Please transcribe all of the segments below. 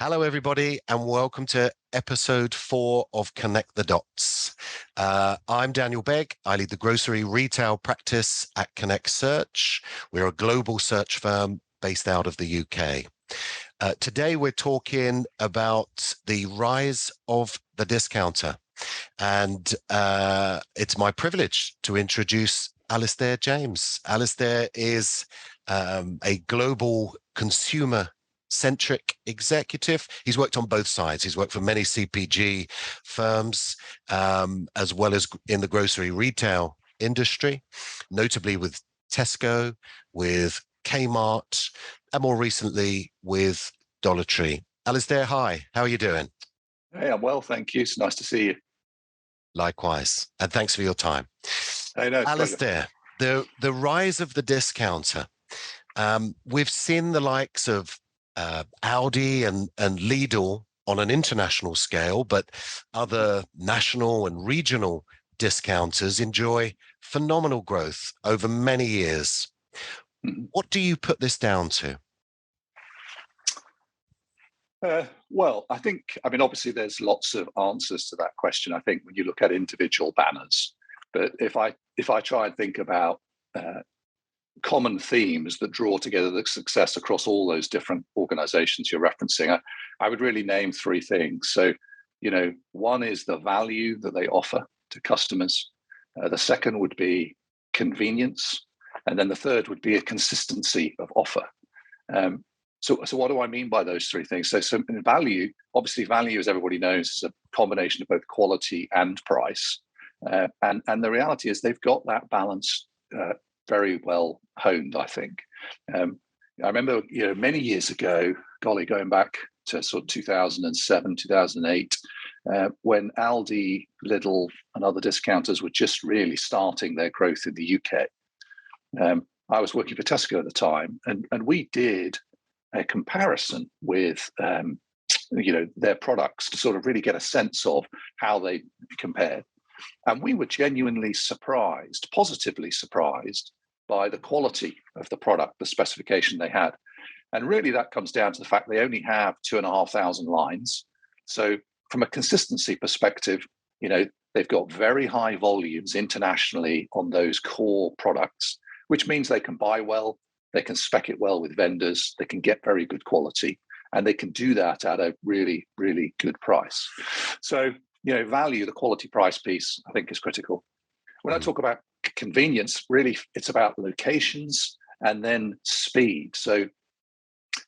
Hello, everybody, and welcome to episode 4 of Connect the Dots. I'm Daniel Begg. I lead the grocery retail practice at Connect Search. We're a global search firm based out of the UK. Today, we're talking about the rise of the discounter. And it's my privilege to introduce Alistair James. Alistair is a global consumer-centric executive. He's worked on both sides. He's worked for many CPG firms, as well as in the grocery retail industry, notably with Tesco, with Kmart, and more recently with Dollar Tree. Alistair, hi. How are you doing? Hey, I'm well, thank you. It's nice to see you. Likewise, and thanks for your time. Hey, no, Alistair, the rise of the discounter. We've seen the likes of Aldi and Lidl on an international scale, but other national and regional discounters enjoy phenomenal growth over many years. What do you put this down to? Well, I mean, obviously there's lots of answers to that question, I think, when you look at individual banners. But if I try and think about common themes that draw together the success across all those different organizations you're referencing, I would really name three things. So, one is the value that they offer to customers. The second would be convenience. And then the third would be a consistency of offer. So what do I mean by those three things? So in value, obviously value, as everybody knows, is a combination of both quality and price. And the reality is they've got that balance very well honed, I think. I remember, many years ago, going back to sort of 2007, 2008, when Aldi, Lidl, and other discounters were just really starting their growth in the UK. I was working for Tesco at the time, and we did a comparison with their products to sort of really get a sense of how they compared. And we were genuinely surprised, positively surprised, by the quality of the product, the specification they had. And really that comes down to the fact they only have 2,500 lines. So from a consistency perspective, they've got very high volumes internationally on those core products, which means they can buy well, they can spec it well with vendors, they can get very good quality, and they can do that at a really, really good price. So, value, the quality price piece, I think is critical. When I talk about convenience, really it's about locations and then speed. So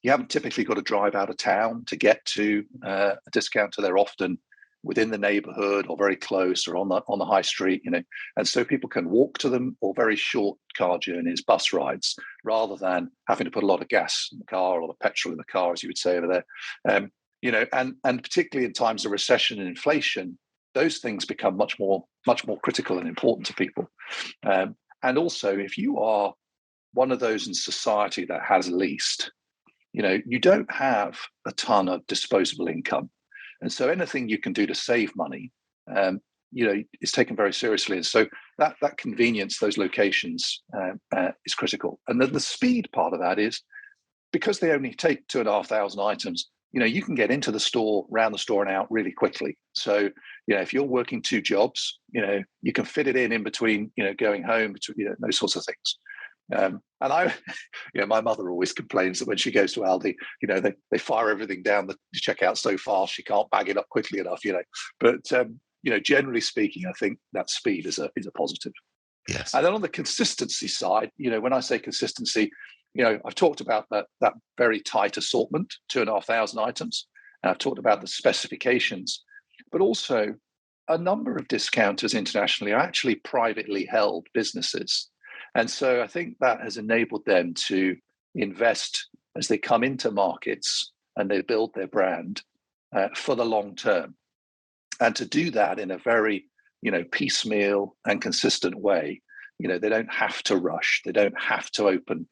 you haven't typically got to drive out of town to get to a discounter. They're often within the neighborhood or very close or on the high street, and so people can walk to them, or very short car journeys, bus rides, rather than having to put a lot of gas in the car or the petrol in the car, as you would say over there. And particularly in times of recession and inflation, those things become much more critical and important to people. And also, if you are one of those in society that has least, you don't have a ton of disposable income. And so anything you can do to save money, is taken very seriously. And so that convenience, those locations, is critical. And then the speed part of that is, because they only take 2,500 items, you can get into the store, round the store and out really quickly. So, if you're working two jobs, you can fit it in between, going home, those sorts of things. And my mother always complains that when she goes to Aldi, they fire everything down the checkout so fast she can't bag it up quickly enough. But generally speaking, I think that speed is a positive. Yes. And then on the consistency side, when I say consistency, I've talked about that very tight assortment, 2,500 items, and I've talked about the specifications, but also a number of discounters internationally are actually privately held businesses. And so I think that has enabled them to invest as they come into markets and they build their brand for the long term. And to do that in a very, piecemeal and consistent way. They don't have to rush. They don't have to open,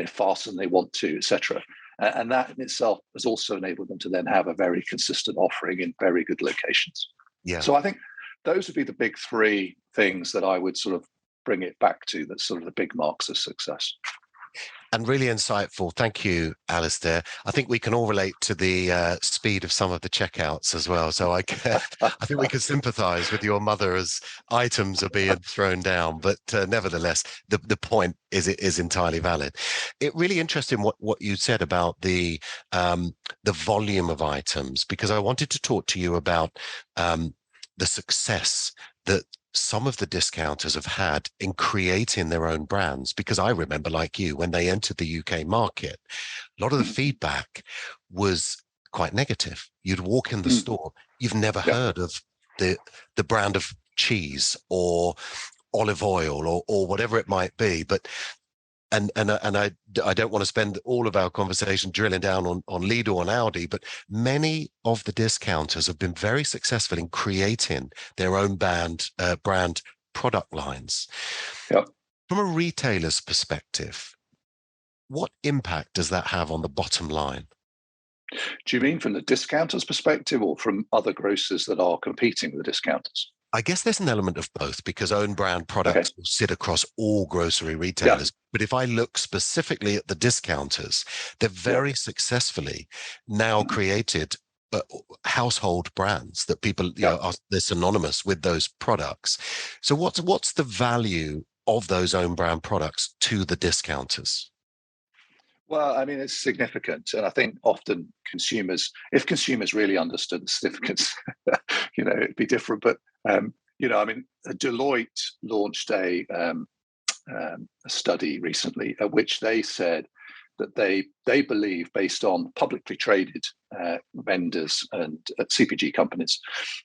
faster than they want to, etc. And that in itself has also enabled them to then have a very consistent offering in very good locations. Yeah. So I think those would be the big three things that I would sort of bring it back to, that's sort of the big marks of success. And really insightful. Thank you, Alistair. I think we can all relate to the speed of some of the checkouts as well. So I think we can sympathise with your mother as items are being thrown down. But nevertheless, the point is entirely valid. It really interesting what you said about the volume of items, because I wanted to talk to you about the success that some of the discounters have had in creating their own brands. Because I remember, like you, when they entered the UK market, a lot of the feedback was quite negative. You'd walk in the store, you've never Yeah. heard of the brand of cheese or olive oil or whatever it might be, but and I don't want to spend all of our conversation drilling down on Lidl and Aldi, but many of the discounters have been very successful in creating their own brand product lines. Yeah. From a retailer's perspective, what impact does that have on the bottom line? Do you mean from the discounters' perspective or from other grocers that are competing with the discounters? I guess there's an element of both, because own brand Okay. products will sit across all grocery Yeah. retailers. But if I look specifically at the discounters, they're Yeah. very successfully now created household brands that people, Yeah. they're synonymous with those products. So what's the value of those own brand products to the discounters? Well, I mean, it's significant. And I think often if consumers really understood the significance, it'd be different. But, I mean, Deloitte launched a study recently at which they said that they believe, based on publicly traded vendors and CPG companies,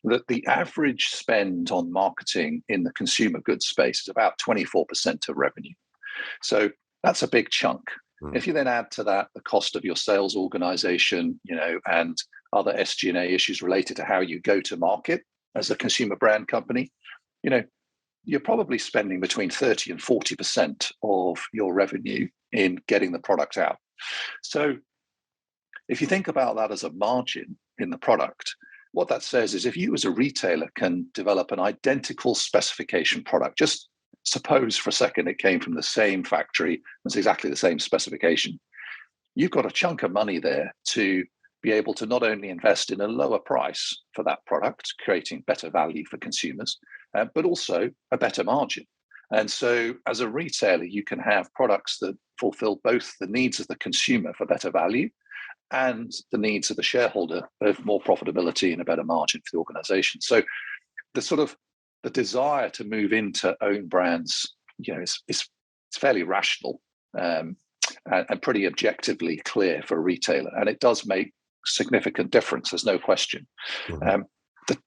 that the average spend on marketing in the consumer goods space is about 24% of revenue. So that's a big chunk. If you then add to that the cost of your sales organization, and other SG&A issues related to how you go to market as a consumer brand company, you're probably spending between 30 and 40% of your revenue in getting the product out. So if you think about that as a margin in the product, what that says is if you as a retailer can develop an identical specification product, just suppose for a second it came from the same factory, it's exactly the same specification, you've got a chunk of money there to be able to not only invest in a lower price for that product, creating better value for consumers, but also a better margin. And so as a retailer, you can have products that fulfill both the needs of the consumer for better value and the needs of the shareholder of more profitability and a better margin for the organization. So the desire to move into own brands, is fairly rational, and pretty objectively clear for a retailer. And it does make significant difference, there's no question. Mm-hmm.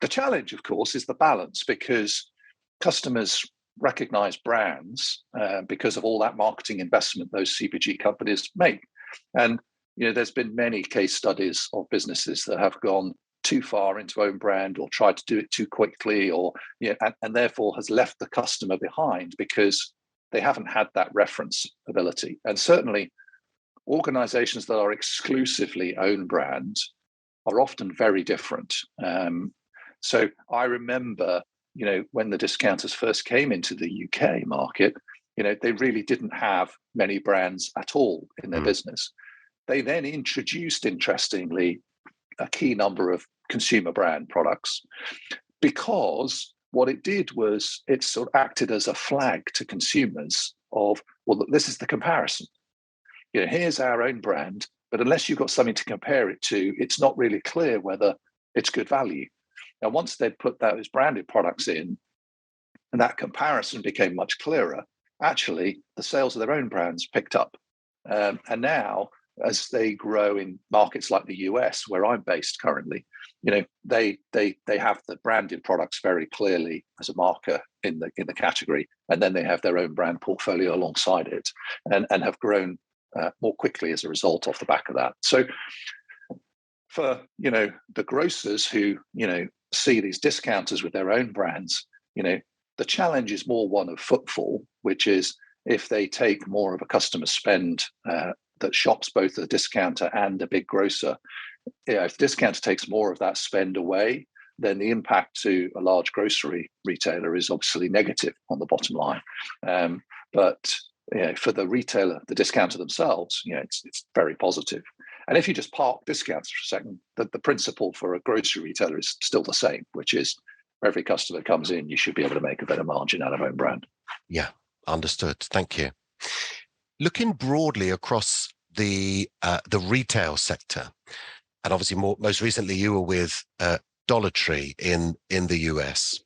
The challenge, of course, is the balance, because customers recognize brands because of all that marketing investment those CPG companies make. And there's been many case studies of businesses that have gone too far into own brand or tried to do it too quickly, or and therefore has left the customer behind because they haven't had that reference ability. And certainly organizations that are exclusively own brand are often very different. So I remember, when the discounters first came into the UK market, they really didn't have many brands at all in their business. They then introduced, interestingly, a key number of consumer brand products, because what it did was it sort of acted as a flag to consumers of, well, this is the comparison. Here's our own brand, but unless you've got something to compare it to, it's not really clear whether it's good value. Now, once they'd put those branded products in, and that comparison became much clearer, actually, the sales of their own brands picked up. And now, as they grow in markets like the US, where I'm based currently, they have the branded products very clearly as a marker in the category, and then they have their own brand portfolio alongside it, and have grown more quickly as a result off the back of that. So for the grocers who see these discounters with their own brands, the challenge is more one of footfall, which is if they take more of a customer spend that shops both a discounter and a big grocer, if the discounter takes more of that spend away, then the impact to a large grocery retailer is obviously negative on the bottom line. But for the retailer, the discounter themselves, it's very positive. And if you just park discounts for a second, the principle for a grocery retailer is still the same, which is for every customer comes in, you should be able to make a better margin out of own brand. Yeah, understood. Thank you. Looking broadly across the retail sector, and obviously most recently you were with Dollar Tree in the US.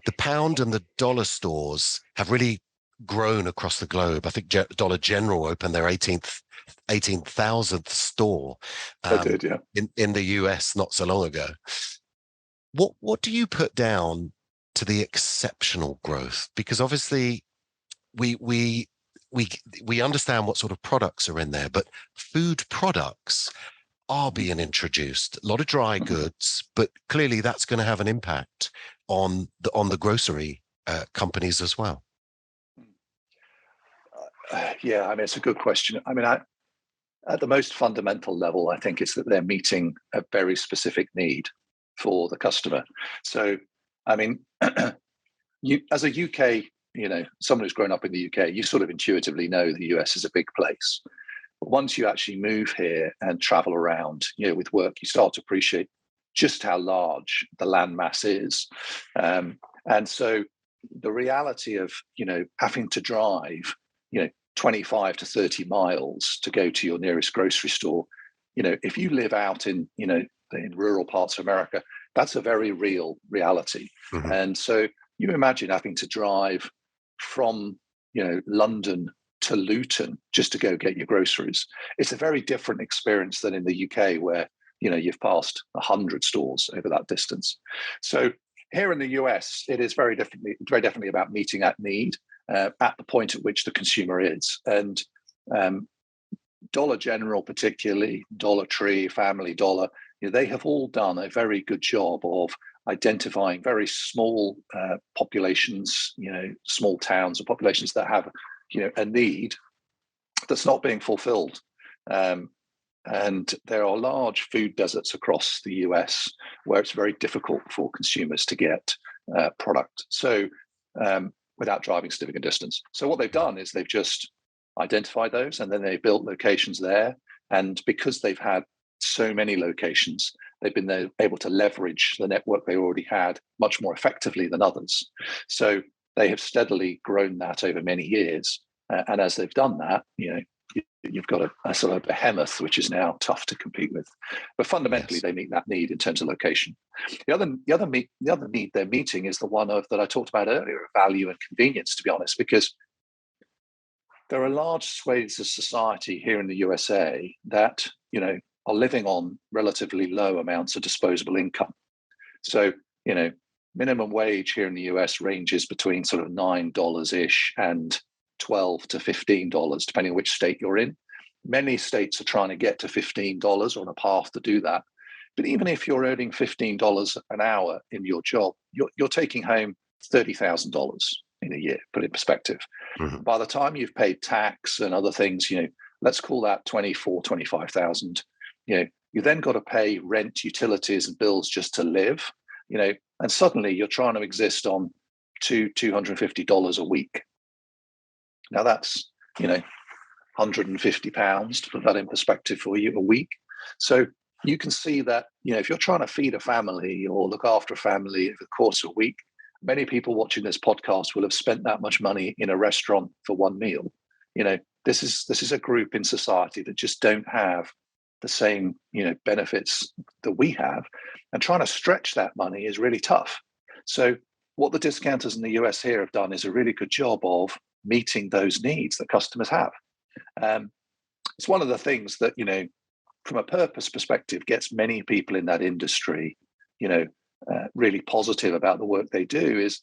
The pound and the dollar stores have really grown across the globe. I think Dollar General opened their 18,000th store They did, yeah. in the US not so long ago. What do you put down to the exceptional growth? Because obviously we understand what sort of products are in there, but food products are being introduced. A lot of dry goods, but clearly that's going to have an impact on the grocery companies as well. Yeah, I mean, it's a good question. I mean, at the most fundamental level, I think it's that they're meeting a very specific need for the customer. So, I mean, you as a UK, someone who's grown up in the UK, you sort of intuitively know the US is a big place. But once you actually move here and travel around, with work, you start to appreciate just how large the landmass is. And so the reality of, having to drive, 25 to 30 miles to go to your nearest grocery store, if you live out in rural parts of America, that's a very real reality. Mm-hmm. And so you imagine having to drive from, London to Luton just to go get your groceries. It's a very different experience than in the UK, where you've passed 100 stores over that distance. So here in the US, it is very definitely about meeting that need at the point at which the consumer is. And Dollar General, particularly Dollar Tree, Family Dollar, they have all done a very good job of identifying very small populations, small towns or populations that have, a need that's not being fulfilled. And there are large food deserts across the US where it's very difficult for consumers to get product. So without driving significant distance. So what they've done is they've just identified those, and then they built locations there. And because they've had so many locations, they've been able to leverage the network they already had much more effectively than others. So they have steadily grown that over many years. And as they've done that, you've got a sort of behemoth, which is now tough to compete with. But fundamentally, they meet that need in terms of location. The other need they're meeting is the one that I talked about earlier, of value and convenience, to be honest, because there are large swathes of society here in the USA that, are living on relatively low amounts of disposable income. So, minimum wage here in the US ranges between sort of $9-ish and $12 to $15, depending on which state you're in. Many states are trying to get to $15 or on a path to do that. But even if you're earning $15 an hour in your job, you're taking home $30,000 in a year, put it in perspective. Mm-hmm. By the time you've paid tax and other things, let's call that 24, 25,000. You then got to pay rent, utilities, and bills just to live. And suddenly you're trying to exist on $250 a week. Now that's £150 to put that in perspective for you a week. So you can see that if you're trying to feed a family or look after a family over the course of a week, many people watching this podcast will have spent that much money in a restaurant for one meal. This is a group in society that just don't have the same benefits that we have, and trying to stretch that money is really tough. So what the discounters in the US here have done is a really good job of meeting those needs that customers have. It's one of the things that from a purpose perspective gets many people in that industry really positive about the work they do. Is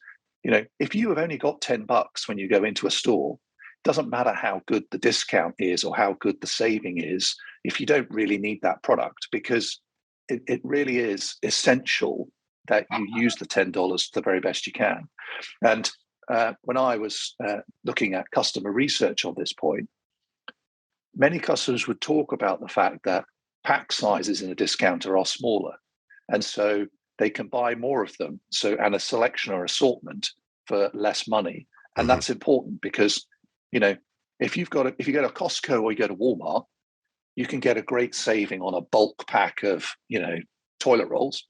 if you have only got $10 when you go into a store, it doesn't matter how good the discount is or how good the saving is if you don't really need that product, because it really is essential that you use the $10 the very best you can. And when I was looking at customer research on this point, many customers would talk about the fact that pack sizes in a discounter are smaller, and so they can buy more of them, and a selection or assortment for less money. And that's important because if you go to Costco or you go to Walmart, you can get a great saving on a bulk pack of, toilet rolls.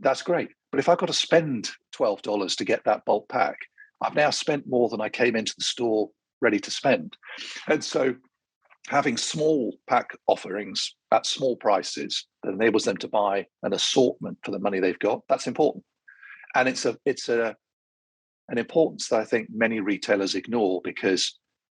That's great. But if I've got to spend $12 to get that bulk pack, I've now spent more than I came into the store ready to spend. And so having small pack offerings at small prices that enables them to buy an assortment for the money they've got, that's important. And it's an importance that I think many retailers ignore, because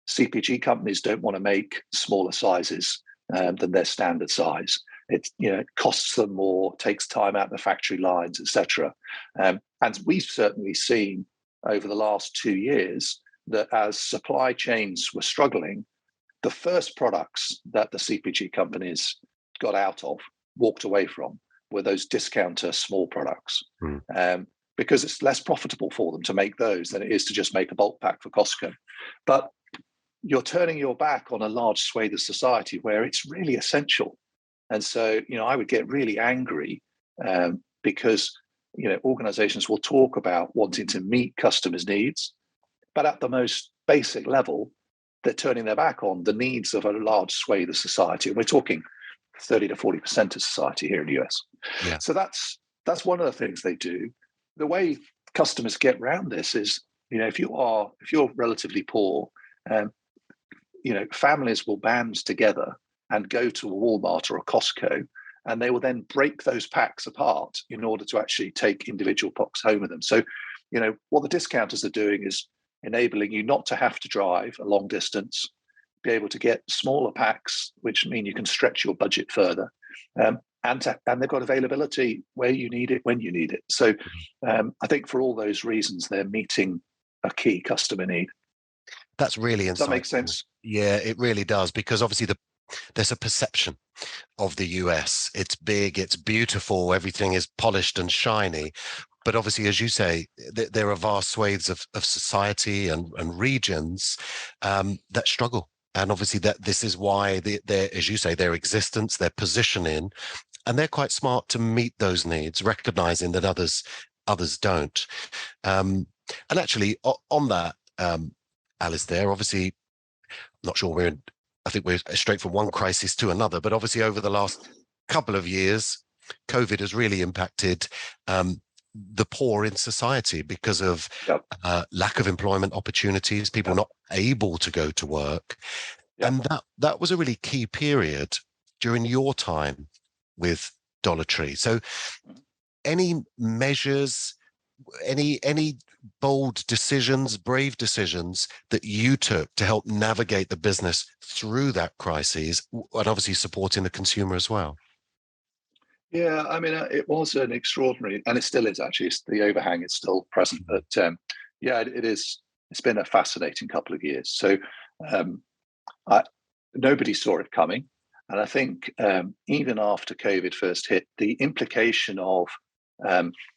CPG companies don't want to make smaller sizes than their standard size. It costs them more, takes time out of the factory lines, etc. And we've certainly seen over the last 2 years that as supply chains were struggling, the first products that the CPG companies got out of, walked away from, were those discounter small products. Because it's less profitable for them to make those than it is to just make a bulk pack for Costco. But you're turning your back on a large swathe of society where it's really essential. And so, I would get really angry because, organizations will talk about wanting to meet customers' needs, but at the most basic level, they're turning their back on the needs of a large swathe of society. And we're talking 30 to 40% of society here in the US. Yeah. So that's one of the things they do. The way customers get around this is, if you're relatively poor, families will band together and go to a Walmart or a Costco, and they will then break those packs apart in order to actually take individual packs home with them. So, what the discounters are doing is enabling you not to have to drive a long distance, be able to get smaller packs, which mean you can stretch your budget further. And they've got availability where you need it, when you need it. So I think for all those reasons, they're meeting a key customer need. That's really insightful. Does that make sense? Yeah, it really does, because obviously there's a perception of the US. It's big, it's beautiful, everything is polished and shiny. But obviously, as you say, there are vast swathes of society and regions that struggle. And obviously this is why as you say, their existence, their positioning, and they're quite smart to meet those needs, recognizing that others don't. And actually, on that, Alistair, obviously, not sure I think we're straight from one crisis to another, but obviously over the last couple of years, COVID has really impacted the poor in society because of lack of employment opportunities, people not able to go to work. And that was a really key period during your time with Dollar Tree. So any measures, any bold decisions, brave decisions that you took to help navigate the business through that crisis, and obviously supporting the consumer as well? Yeah, I mean, it was an extraordinary, and it still is actually. The overhang is still present, but it is. It's been a fascinating couple of years. So nobody saw it coming, and I think even after COVID first hit, the implication of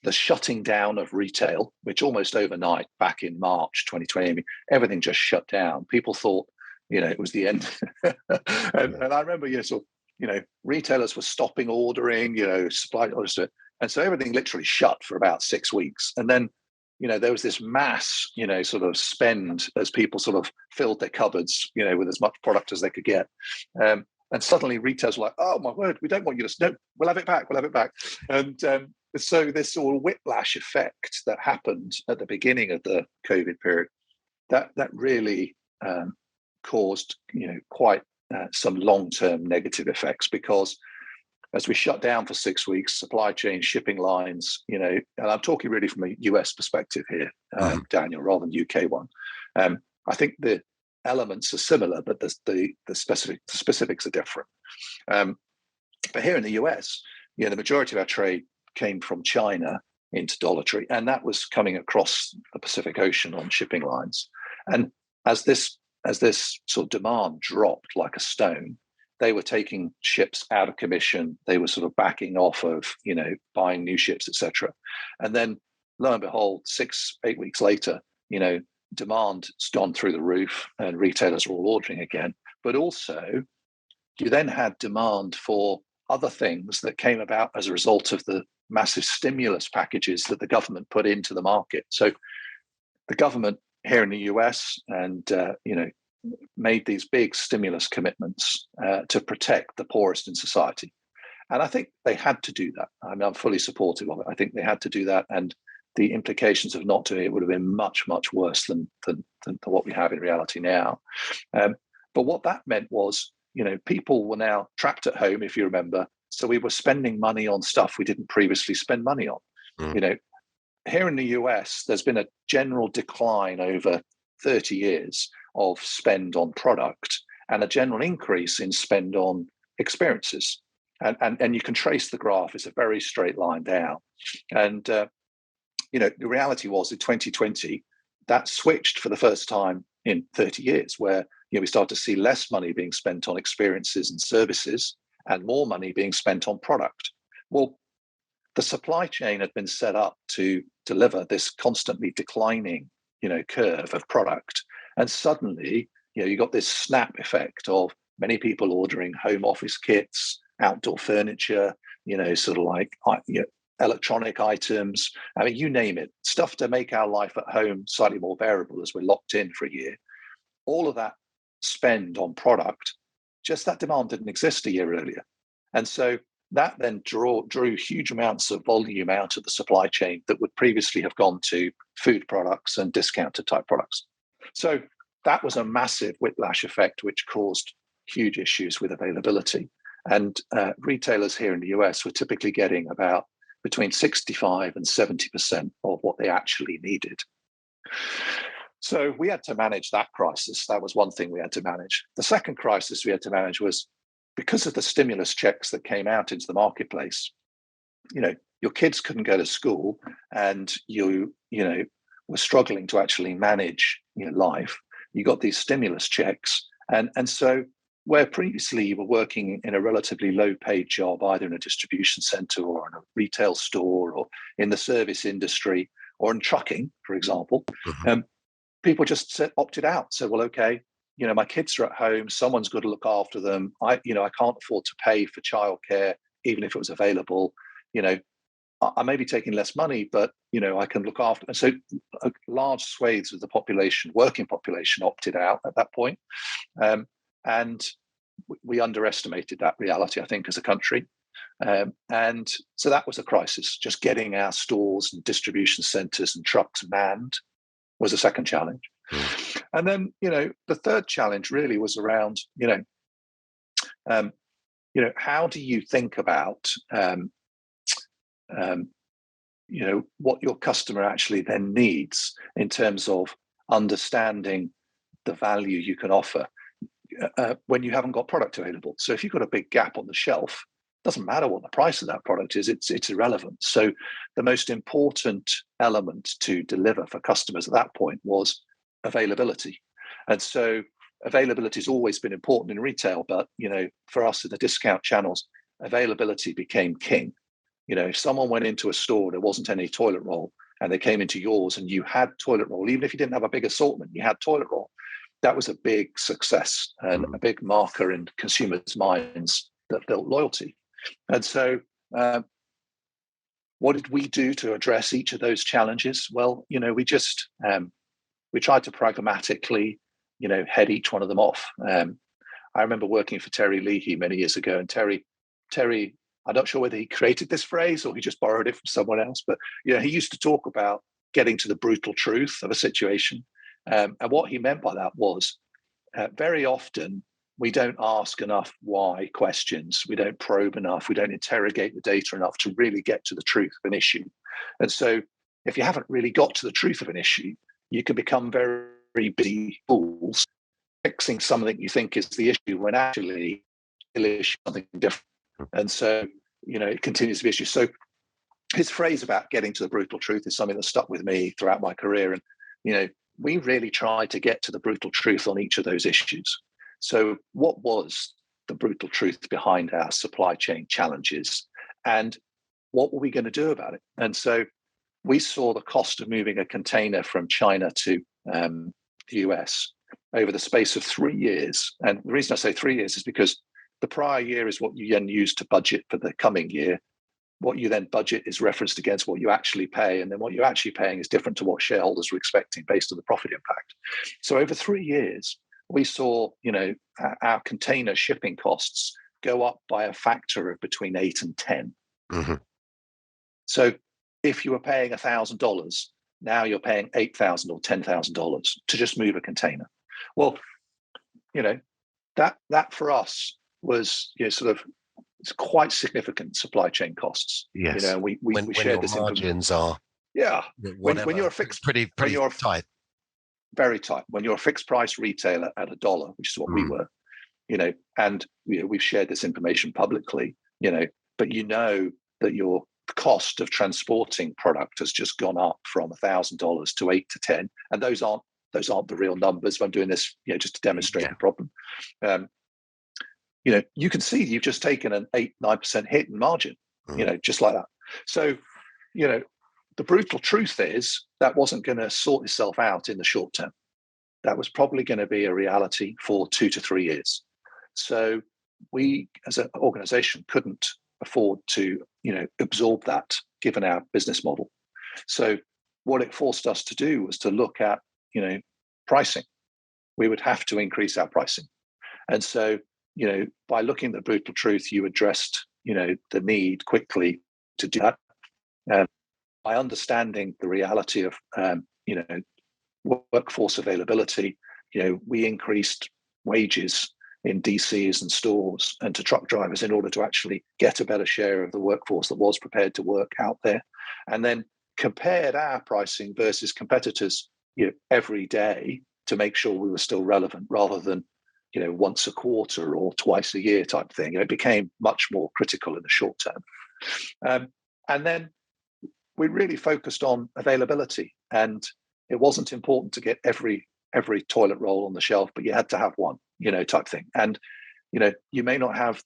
the shutting down of retail, which almost overnight back in March 2020, I mean, everything just shut down. People thought, it was the end, and I remember, retailers were stopping ordering, supply orders, and so everything literally shut for about 6 weeks. And then, there was this mass, sort of spend as people sort of filled their cupboards, with as much product as they could get. And suddenly retailers were like, oh my word, we don't want you to, no, we'll have it back. And so this sort of whiplash effect that happened at the beginning of the COVID period, that really caused, quite some long-term negative effects, because as we shut down for 6 weeks, supply chain, shipping lines, and I'm talking really from a US perspective here, Daniel, rather than UK one. I think the elements are similar, but the specifics are different. But here in the US, the majority of our trade came from China into Dollar Tree, and that was coming across the Pacific Ocean on shipping lines. And as this sort of demand dropped like a stone, they were taking ships out of commission. They were sort of backing off of, buying new ships, etc. And then, lo and behold, 6-8 weeks later, demand's gone through the roof, and retailers are all ordering again. But also, you then had demand for other things that came about as a result of the massive stimulus packages that the government put into the market. So, the government here in the US and made these big stimulus commitments to protect the poorest in society. And I think they had to do that. I mean, I'm fully supportive of it. I think they had to do that. And the implications of not doing it would have been much, much worse than what we have in reality now. But what that meant was, people were now trapped at home, if you remember. So we were spending money on stuff we didn't previously spend money on. Mm. Here in the US, there's been a general decline over 30 years of spend on product and a general increase in spend on experiences. And you can trace the graph. It's a very straight line down. And, the reality was in 2020, that switched for the first time in 30 years, where we start to see less money being spent on experiences and services and more money being spent on product. Well, the supply chain had been set up to deliver this constantly declining, curve of product. And suddenly, you got this snap effect of many people ordering home office kits, outdoor furniture, sort of like electronic items. I mean, you name it, stuff to make our life at home slightly more bearable as we're locked in for a year. All of that spend on product, just that demand didn't exist a year earlier. And so that then drew huge amounts of volume out of the supply chain that would previously have gone to food products and discounted type products. So that was a massive whiplash effect, which caused huge issues with availability. And retailers here in the US were typically getting about between 65 and 70% of what they actually needed. So we had to manage that crisis. That was one thing we had to manage. The second crisis we had to manage was because of the stimulus checks that came out into the marketplace. Your kids couldn't go to school, and you were struggling to actually manage life. You got these stimulus checks, and so where previously you were working in a relatively low-paid job, either in a distribution center or in a retail store or in the service industry or in trucking, for example, people just opted out. Said, well, okay, my kids are at home. Someone's got to look after them. I can't afford to pay for childcare, even if it was available. I may be taking less money, but I can look after. And so, large swathes of the population, working population, opted out at that point. And we underestimated that reality, I think, as a country. And so that was a crisis. Just getting our stores and distribution centers and trucks manned was a second challenge. And then, the third challenge really was around, how do you think about, what your customer actually then needs in terms of understanding the value you can offer when you haven't got product available. So if you've got a big gap on the shelf, it doesn't matter what the price of that product is, it's irrelevant. So the most important element to deliver for customers at that point was availability. And so availability has always been important in retail, but for us in the discount channels, availability became king. If someone went into a store, there wasn't any toilet roll, and they came into yours and you had toilet roll, even if you didn't have a big assortment, you had toilet roll. That was a big success and a big marker in consumers' minds that built loyalty. And so what did we do to address each of those challenges? Well, we just, we tried to pragmatically, head each one of them off. I remember working for Terry Leahy many years ago, and Terry, I'm not sure whether he created this phrase or he just borrowed it from someone else, but he used to talk about getting to the brutal truth of a situation. And what he meant by that was very often we don't ask enough why questions. We don't probe enough. We don't interrogate the data enough to really get to the truth of an issue. And so if you haven't really got to the truth of an issue, you can become very, very busy fools fixing something you think is the issue when actually the issue is something different. And so, it continues to be issue. So his phrase about getting to the brutal truth is something that stuck with me throughout my career. And, we really tried to get to the brutal truth on each of those issues. So what was the brutal truth behind our supply chain challenges? And what were we going to do about it? And so we saw the cost of moving a container from China to the US over the space of 3 years. And the reason I say 3 years is because the prior year is what you then use to budget for the coming year. What you then budget is referenced against what you actually pay. And then what you're actually paying is different to what shareholders were expecting based on the profit impact. So over 3 years, we saw, our container shipping costs go up by a factor of between 8 and 10. Mm-hmm. So if you were paying $1,000, now you're paying $8,000 or $10,000 to just move a container. Well, that for us was sort of, it's quite significant supply chain costs. Yes. We When shared your this margins are yeah. When whatever, you're a fixed, pretty when you're tight. very tight, when you're a fixed price retailer at $1, which is what we were, and we've shared this information publicly, but that your cost of transporting product has just gone up from $1,000 to 8 to 10, and those aren't the real numbers. I'm doing this, just to demonstrate the problem. You can see you've just taken an 8-9% hit in margin, just like that. So, the brutal truth is that wasn't going to sort itself out in the short term. That was probably going to be a reality for 2 to 3 years. So we, as an organization, couldn't afford to, absorb that given our business model. So what it forced us to do was to look at, pricing. We would have to increase our pricing. And so, by looking at the brutal truth, you addressed, the need quickly to do that. By understanding the reality of, workforce availability, we increased wages in DCs and stores and to truck drivers in order to actually get a better share of the workforce that was prepared to work out there, and then compared our pricing versus competitors, every day to make sure we were still relevant rather than, once a quarter or twice a year type thing. It became much more critical in the short term. And then we really focused on availability, and it wasn't important to get every toilet roll on the shelf, but you had to have one, type thing. And, you may not have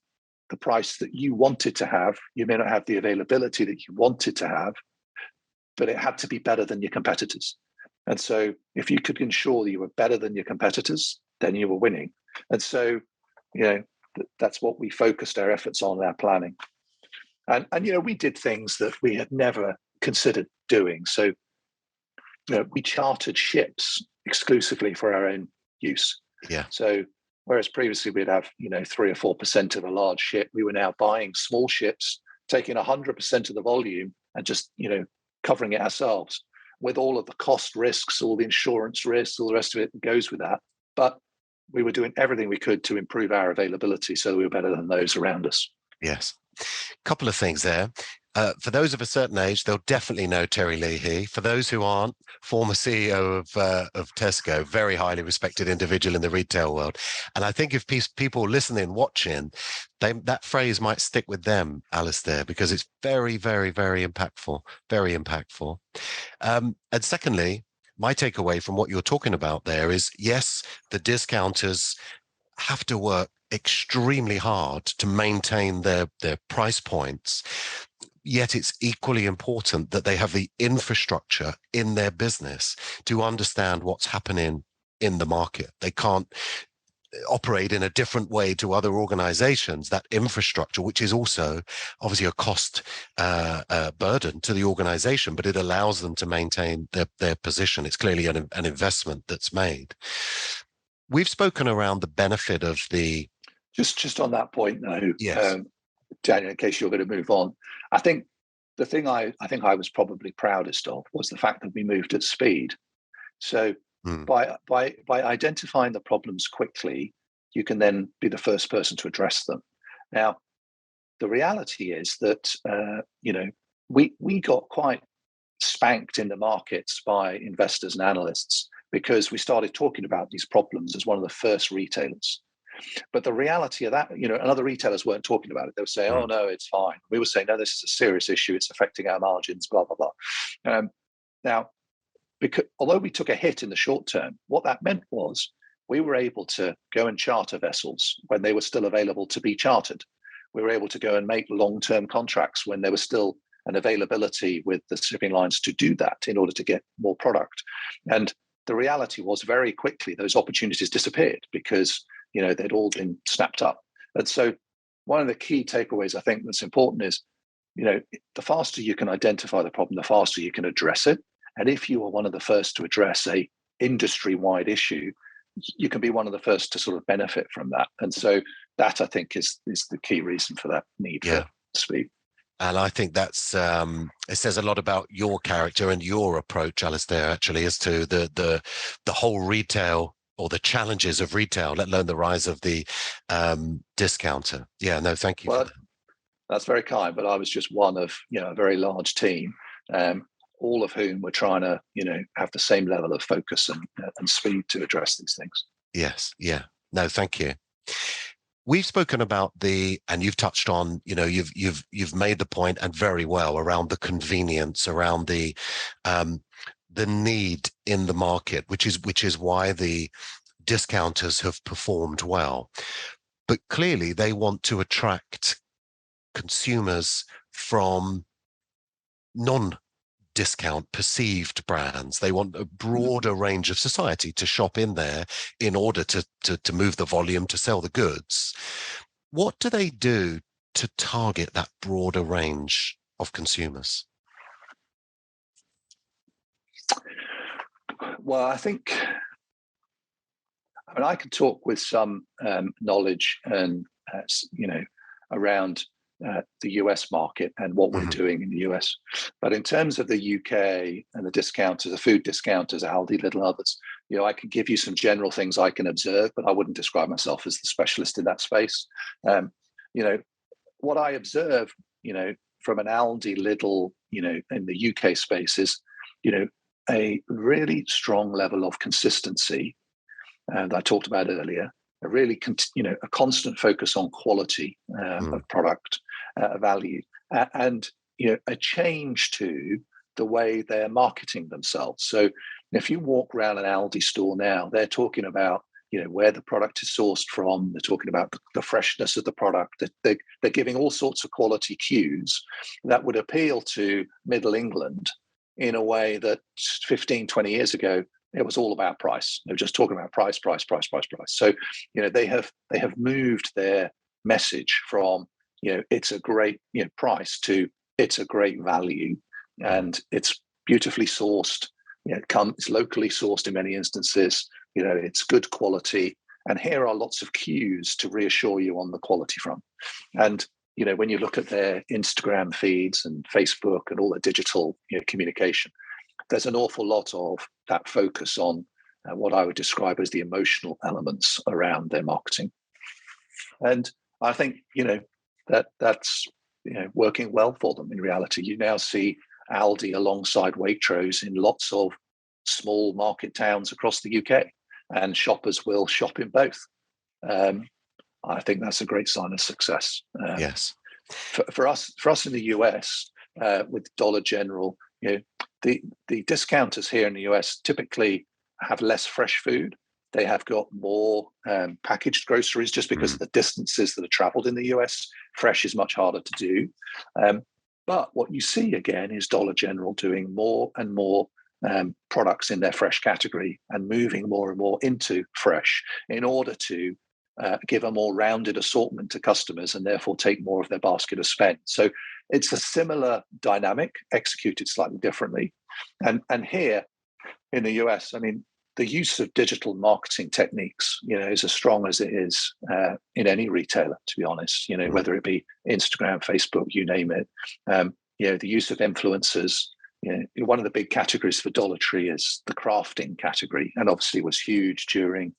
the price that you wanted to have, you may not have the availability that you wanted to have, but it had to be better than your competitors. And so if you could ensure that you were better than your competitors, then you were winning. And so, that's what we focused our efforts on in our planning. And we did things that we had never considered doing. So, we chartered ships exclusively for our own use. Yeah. So whereas previously we'd have, 3 or 4% of a large ship, we were now buying small ships, taking 100% of the volume and just, covering it ourselves with all of the cost risks, all the insurance risks, all the rest of it that goes with that. But we were doing everything we could to improve our availability so we were better than those around us. Yes. Couple of things there. For those of a certain age, they'll definitely know Terry Leahy. For those who aren't, former CEO of Tesco, very highly respected individual in the retail world. And I think if people listening, watching, that phrase might stick with them, Alistair, because it's very, very, very impactful, very impactful. And secondly, my takeaway from what you're talking about there is, yes, the discounters have to work extremely hard to maintain their price points. Yet it's equally important that they have the infrastructure in their business to understand what's happening in the market. They can't operate in a different way to other organizations. That infrastructure, which is also obviously a cost burden to the organization, but it allows them to maintain their position. It's clearly an investment that's made. We've spoken around the benefit of the... Just on that point, though, yes. Daniel, in case you're going to move on, I think the thing I was probably proudest of was the fact that we moved at speed. So by identifying the problems quickly, you can then be the first person to address them. Now, the reality is that we got quite spanked in the markets by investors and analysts because we started talking about these problems as one of the first retailers. But the reality of that, and other retailers weren't talking about it. They were saying, oh, no, it's fine. We were saying, no, this is a serious issue. It's affecting our margins, blah, blah, blah. Now, because although we took a hit in the short term, what that meant was we were able to go and charter vessels when they were still available to be chartered. We were able to go and make long-term contracts when there was still an availability with the shipping lines to do that in order to get more product. And the reality was very quickly those opportunities disappeared because they'd all been snapped up. And so one of the key takeaways I think that's important is, the faster you can identify the problem, the faster you can address it. And if you are one of the first to address a industry-wide issue, you can be one of the first to sort of benefit from that. And so that, I think, is the key reason for that need for speed. And I think that's it says a lot about your character and your approach, Alistair, actually, as to the whole retail, or the challenges of retail, let alone the rise of the discounter. Yeah, no, thank you for that. That's very kind, but I was just one of a very large team, all of whom were trying to have the same level of focus and speed to address these things. Yes, yeah, no, thank you. We've spoken about and you've touched on, you've made the point, and very well, around the convenience, around the need in the market, which is why the discounters have performed well. But clearly they want to attract consumers from non-discount perceived brands. They want a broader range of society to shop in there in order to move the volume, to sell the goods. What do they do to target that broader range of consumers? Well, I can talk with some knowledge and around the US market and what we're doing in the US. But in terms of the UK and the discounters, the food discounters, Aldi, Lidl, others, I can give you some general things I can observe, but I wouldn't describe myself as the specialist in that space. What I observe, from an Aldi, Lidl, in the UK space is, a really strong level of consistency that I talked about earlier, a really, a constant focus on quality of product, value, and a change to the way they're marketing themselves. So if you walk around an Aldi store now, they're talking about where the product is sourced from. They're talking about the freshness of the product. They're giving all sorts of quality cues that would appeal to Middle England in a way that 15, 20 years ago, it was all about price. They were just talking about price. So, they have moved their message from, it's a great price to it's a great value, and it's beautifully sourced. It's locally sourced in many instances. It's good quality, and here are lots of cues to reassure you on the quality front. And when you look at their Instagram feeds and Facebook and all the digital communication, there's an awful lot of that focus on what I would describe as the emotional elements around their marketing. And I think, that's working well for them in reality. You now see Aldi alongside Waitrose in lots of small market towns across the UK, and shoppers will shop in both. I think that's a great sign of success. Yes. For us in the US, with Dollar General, the discounters here in the US typically have less fresh food. They have got more packaged groceries, just because of the distances that are traveled in the US. Fresh is much harder to do. But what you see again is Dollar General doing more and more products in their fresh category and moving more and more into fresh in order to give a more rounded assortment to customers and therefore take more of their basket of spend. So it's a similar dynamic executed slightly differently. And here in the US, the use of digital marketing techniques, is as strong as it is in any retailer, to be honest, whether it be Instagram, Facebook, you name it. The use of influencers. One of the big categories for Dollar Tree is the crafting category, and obviously was huge during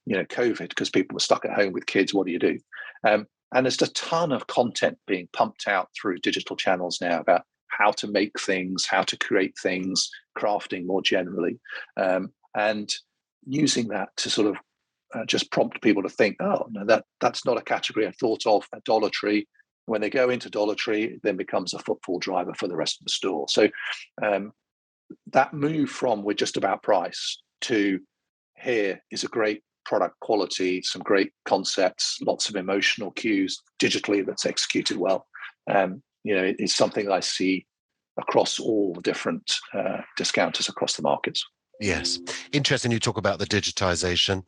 COVID, because people were stuck at home with kids. What do you do? And there's a ton of content being pumped out through digital channels now about how to make things, how to create things, crafting more generally, and using that to sort of just prompt people to think, oh, no, that's not a category I thought of at Dollar Tree. When they go into Dollar Tree, it then becomes a footfall driver for the rest of the store. So that move from we're just about price to here is a great product quality, some great concepts, lots of emotional cues digitally that's executed well. It's something that I see across all the different discounters across the markets. Yes. Interesting you talk about the digitization,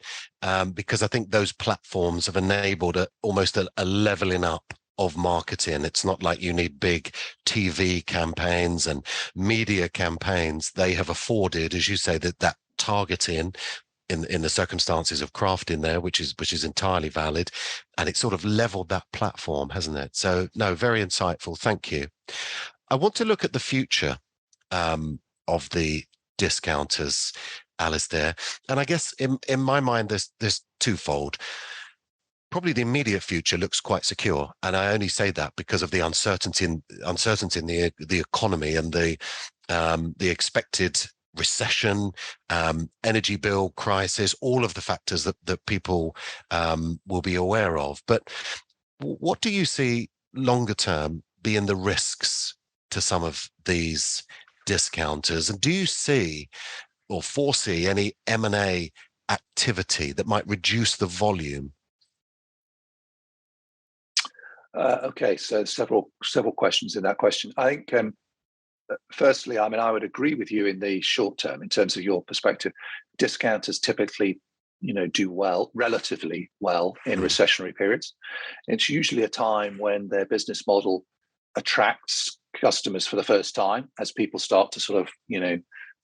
because I think those platforms have enabled almost a leveling up of marketing. It's not like you need big TV campaigns and media campaigns. They have afforded, as you say, that targeting in the circumstances of crafting there, which is entirely valid, and it's sort of leveled that platform, hasn't it? So no, very insightful. Thank you. I want to look at the future of the discounters, Alistair, and I guess in my mind there's twofold. Probably the immediate future looks quite secure, and I only say that because of the uncertainty in the economy and the expected recession, energy bill crisis, all of the factors that people will be aware of. But what do you see longer term being the risks to some of these discounters, and do you see or foresee any M&A activity that might reduce the volume? Okay, so several questions in that question. I think firstly, I mean, I would agree with you in the short term in terms of your perspective. Discounters typically, do well, relatively well in recessionary periods. It's usually a time when their business model attracts customers for the first time as people start to sort of,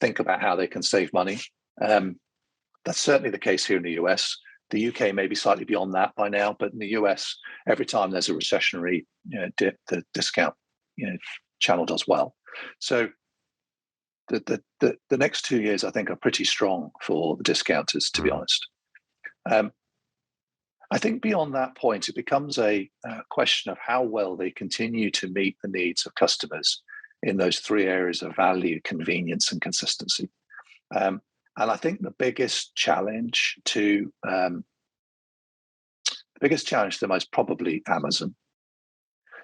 think about how they can save money. That's certainly the case here in the US. The UK may be slightly beyond that by now, but in the US, every time there's a recessionary dip, the discount channel does well. So the next 2 years, I think, are pretty strong for the discounters, to be honest. I think beyond that point, it becomes a question of how well they continue to meet the needs of customers in those three areas of value, convenience, and consistency. And I think the biggest challenge to them is probably Amazon.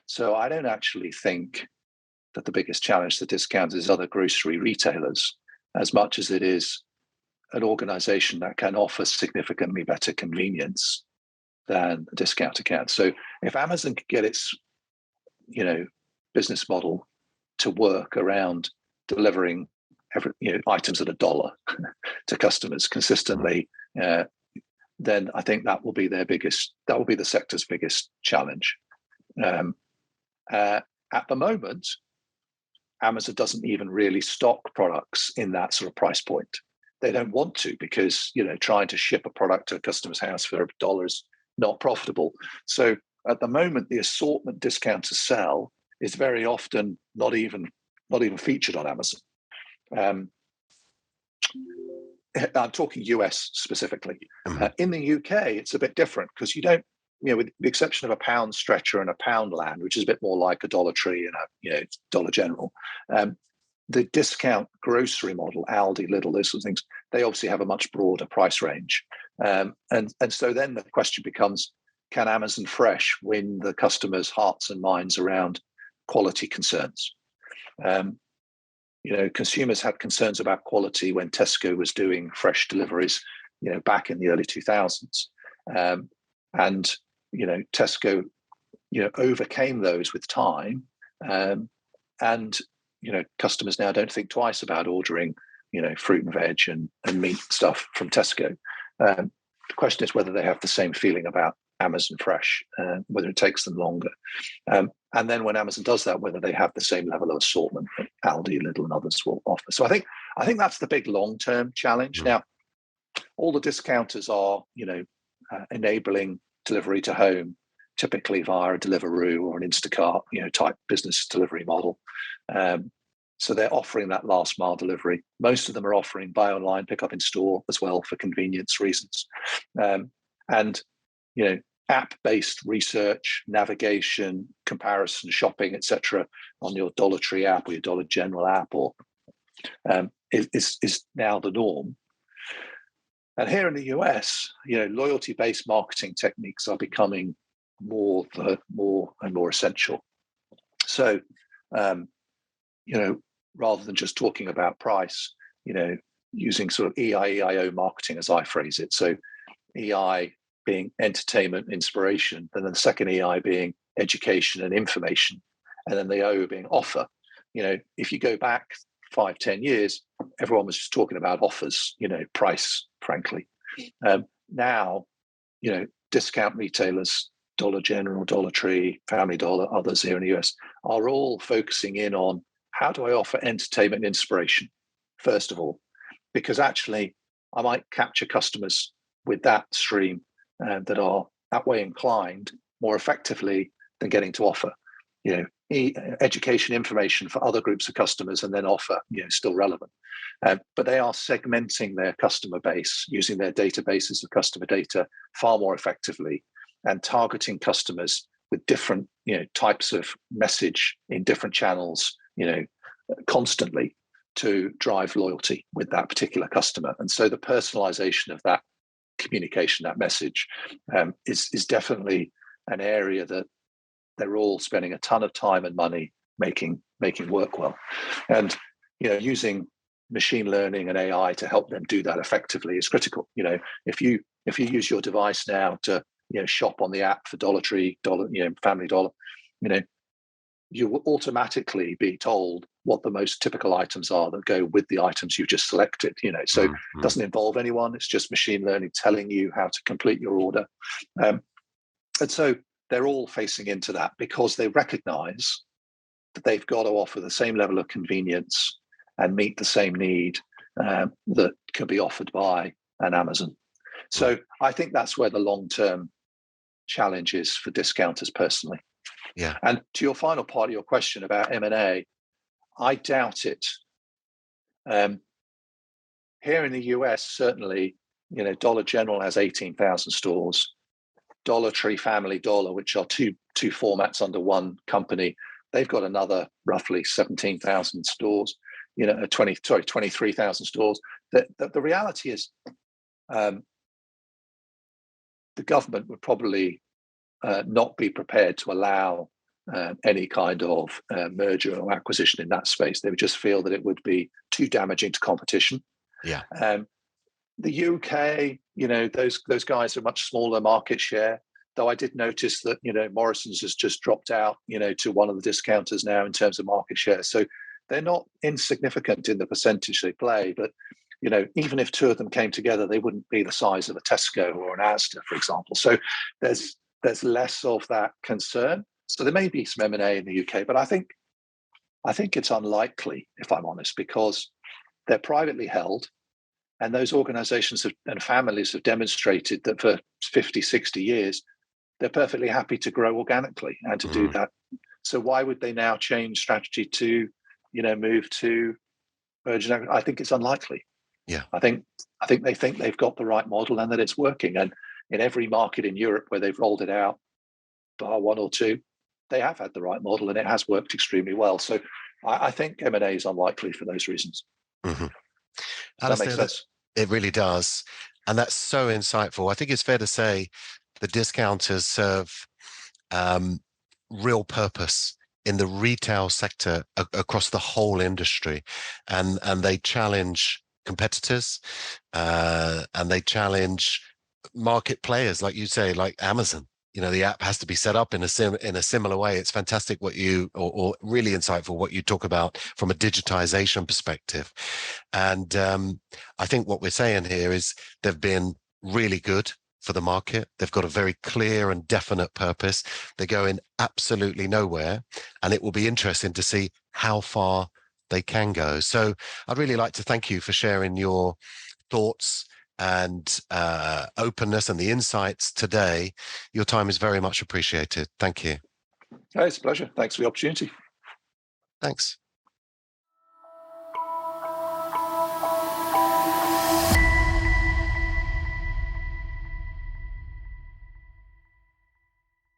So I don't actually think that the biggest challenge to discounters is other grocery retailers, as much as it is an organization that can offer significantly better convenience than a discounter can. So if Amazon could get its, business model to work around delivering items at $1 to customers consistently, then I think that will be the sector's biggest challenge. At the moment, Amazon doesn't even really stock products in that sort of price point. They don't want to, because trying to ship a product to a customer's house for $1 is not profitable. So at the moment, the assortment discounters sell is very often not even featured on Amazon. I'm talking US specifically. In the UK, it's a bit different, because you don't, with the exception of a pound stretcher and a Poundland, which is a bit more like a Dollar Tree and a Dollar General, the discount grocery model, Aldi, Lidl, those sorts of things, they obviously have a much broader price range. And so then the question becomes, can Amazon Fresh win the customers' hearts and minds around quality concerns? Consumers had concerns about quality when Tesco was doing fresh deliveries, back in the early 2000s. And Tesco, overcame those with time. And customers now don't think twice about ordering, fruit and veg and meat stuff from Tesco. The question is whether they have the same feeling about Amazon Fresh, whether it takes them longer. And then when Amazon does that, whether they have the same level of assortment that Aldi, Lidl, and others will offer. So I think that's the big long-term challenge. Now, all the discounters are, enabling delivery to home, typically via a Deliveroo or an Instacart, type business delivery model. So they're offering that last mile delivery. Most of them are offering buy online, pick up in store as well for convenience reasons. And app-based research, navigation, comparison, shopping, etc., on your Dollar Tree app or your Dollar General app, or is now the norm. And here in the US, loyalty-based marketing techniques are becoming more and more essential. So, rather than just talking about price, using sort of EIO marketing, as I phrase it. So, EI being entertainment, inspiration, and then the second EI being education and information, and then the O being offer. If you go back 5-10 years, everyone was just talking about offers, price, frankly. Now, discount retailers, Dollar General, Dollar Tree, Family Dollar, others here in the US, are all focusing in on how do I offer entertainment and inspiration, first of all, because actually I might capture customers with that stream that are that way inclined more effectively than getting to offer, education information for other groups of customers and then offer, still relevant. But they are segmenting their customer base using their databases of customer data far more effectively and targeting customers with different, types of message in different channels, constantly to drive loyalty with that particular customer. And so the personalization of that communication, that message, is definitely an area that they're all spending a ton of time and money making work well. And using machine learning and AI to help them do that effectively is critical. If you use your device now to shop on the app for Dollar Tree, Family Dollar, you will automatically be told what the most typical items are that go with the items you've just selected. So it doesn't involve anyone. It's just machine learning telling you how to complete your order. And so they're all facing into that because they recognize that they've got to offer the same level of convenience and meet the same need that can be offered by an Amazon. So I think that's where the long-term challenge is for discounters personally. Yeah. And to your final part of your question about M&A, I doubt it. Here in the US, certainly, Dollar General has 18,000 stores. Dollar Tree, Family Dollar, which are two formats under one company, they've got another roughly 17,000 stores. 23,000 stores. The reality is, the government would probably not be prepared to allow any kind of merger or acquisition in that space. They would just feel that it would be too damaging to competition. Yeah. The UK, those guys are much smaller market share. Though I did notice that Morrison's has just dropped out, to one of the discounters now in terms of market share. So they're not insignificant in the percentage they play. But even if two of them came together, they wouldn't be the size of a Tesco or an Asda, for example. So there's less of that concern. So there may be some M&A in the UK, but I think it's unlikely, if I'm honest, because they're privately held. And those organizations and families have demonstrated that for 50, 60 years, they're perfectly happy to grow organically and to do that. So why would they now change strategy to, move to merger? I think it's unlikely. Yeah. I think they think they've got the right model and that it's working. And in every market in Europe where they've rolled it out, bar one or two, they have had the right model and it has worked extremely well. So I think M&A is unlikely for those reasons. Mm-hmm. Does that make sense? It really does. And that's so insightful. I think it's fair to say the discounters serve real purpose in the retail sector across the whole industry. And they challenge competitors and they challenge market players, like you say, like Amazon. The app has to be set up in a similar way. It's fantastic what you, or really insightful what you talk about from a digitization perspective. And I think what we're saying here is they've been really good for the market. They've got a very clear and definite purpose. They're going absolutely nowhere. And it will be interesting to see how far they can go. So I'd really like to thank you for sharing your thoughts and openness and the insights today. Your time is very much appreciated. Thank you. Hey, it's a pleasure. Thanks for the opportunity. Thanks.